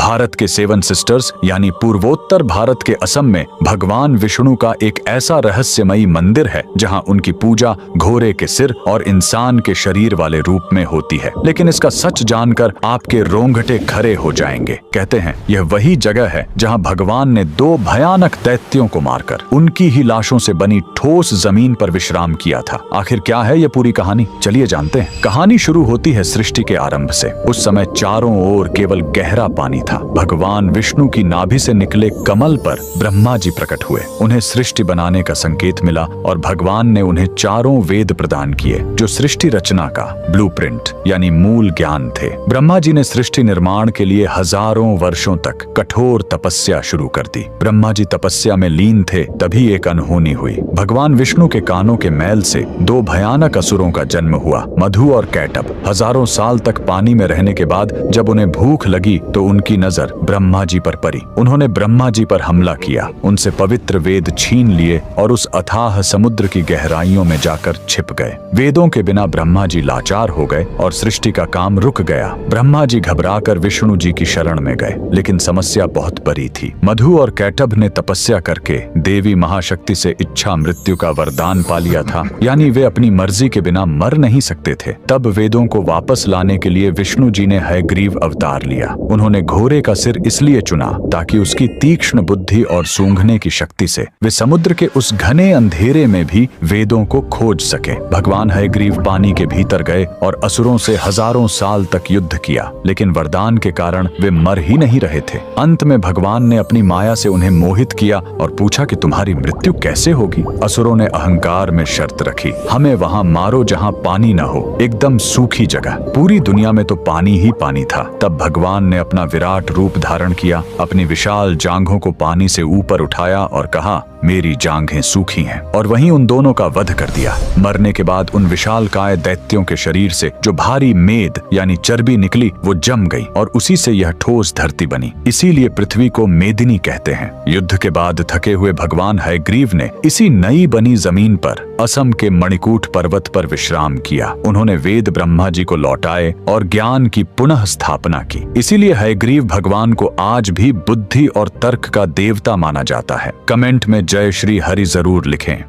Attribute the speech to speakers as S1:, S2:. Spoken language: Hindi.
S1: भारत के सेवन सिस्टर्स यानी पूर्वोत्तर भारत के असम में भगवान विष्णु का एक ऐसा रहस्यमयी मंदिर है जहां उनकी पूजा घोड़े के सिर और इंसान के शरीर वाले रूप में होती है। लेकिन इसका सच जानकर आपके रोंगटे खड़े हो जाएंगे। कहते हैं यह वही जगह है जहां भगवान ने 2 भयानक दैत्यों को मारकर उनकी ही लाशों से बनी ठोस जमीन पर विश्राम किया था। आखिर क्या है यह पूरी कहानी, चलिए जानते हैं। कहानी शुरू होती है सृष्टि के आरंभ से। उस समय चारों ओर केवल गहरा पानी था। भगवान विष्णु की नाभि से निकले कमल पर ब्रह्मा जी प्रकट हुए। उन्हें सृष्टि बनाने का संकेत मिला और भगवान ने उन्हें चारों वेद प्रदान किए जो सृष्टि रचना का ब्लूप्रिंट यानी मूल ज्ञान थे। ब्रह्मा जी ने सृष्टि निर्माण के लिए हजारों वर्षों तक कठोर तपस्या शुरू कर दी। ब्रह्मा जी तपस्या में लीन थे, तभी एक अनहोनी हुई। भगवान विष्णु के कानों के मैल से 2 भयानक असुरों का जन्म हुआ, मधु और कैटभ। हजारों साल तक पानी में रहने के बाद जब उन्हें भूख लगी तो उनकी नजर ब्रह्मा जी पर पड़ी। उन्होंने ब्रह्मा जी पर हमला किया, उनसे पवित्र वेद छीन लिए और उस अथाह समुद्र की गहराइयों में जाकर छिप गए। वेदों के बिना ब्रह्मा जी लाचार हो गए और सृष्टि का काम रुक गया। ब्रह्मा जी घबराकर विष्णु जी की शरण में गए, लेकिन समस्या बहुत बड़ी थी। मधु और कैटभ ने तपस्या करके देवी महाशक्ति से इच्छा मृत्यु का वरदान पा लिया था, यानी वे अपनी मर्जी के बिना मर नहीं सकते थे। तब वेदों को वापस लाने के लिए विष्णु जी ने हयग्रीव अवतार लिया। उन्होंने घोड़े का सिर इसलिए चुना ताकि उसकी तीक्ष्ण बुद्धि और सूंघने की शक्ति से वे समुद्र के उस घने अंधेरे में भी वेदों को खोज सके। भगवान हयग्रीव पानी के भीतर गए और असुरों से हजारों साल तक युद्ध किया, लेकिन वरदान के कारण वे मर ही नहीं रहे थे। अंत में भगवान ने अपनी माया से उन्हें मोहित किया और पूछा कि तुम्हारी मृत्यु कैसे होगी। असुरों ने अहंकार में शर्त रखी, हमें वहां मारो जहां पानी न हो, एकदम सूखी जगह। पूरी दुनिया में तो पानी ही पानी था। तब भगवान ने अपना विराट रूप धारण किया, अपनी विशाल जांघों को पानी से ऊपर उठाया और कहा, मेरी जांघें सूखी हैं, और वहीं उन दोनों का वध कर दिया। मरने के बाद उन विशालकाय दैत्यों के शरीर से जो भारी मेद यानी चर्बी निकली वो जम गई और उसी से यह ठोस धरती बनी। इसीलिए पृथ्वी को मेदिनी कहते हैं। युद्ध के बाद थके हुए भगवान हयग्रीव ने इसी नई बनी जमीन पर असम के मणिकूट पर्वत पर विश्राम किया। उन्होंने वेद ब्रह्मा जी को लौटाए और ज्ञान की पुनः स्थापना की। इसीलिए हयग्रीव भगवान को आज भी बुद्धि और तर्क का देवता माना जाता है। कमेंट में जय श्री हरि जरूर लिखें।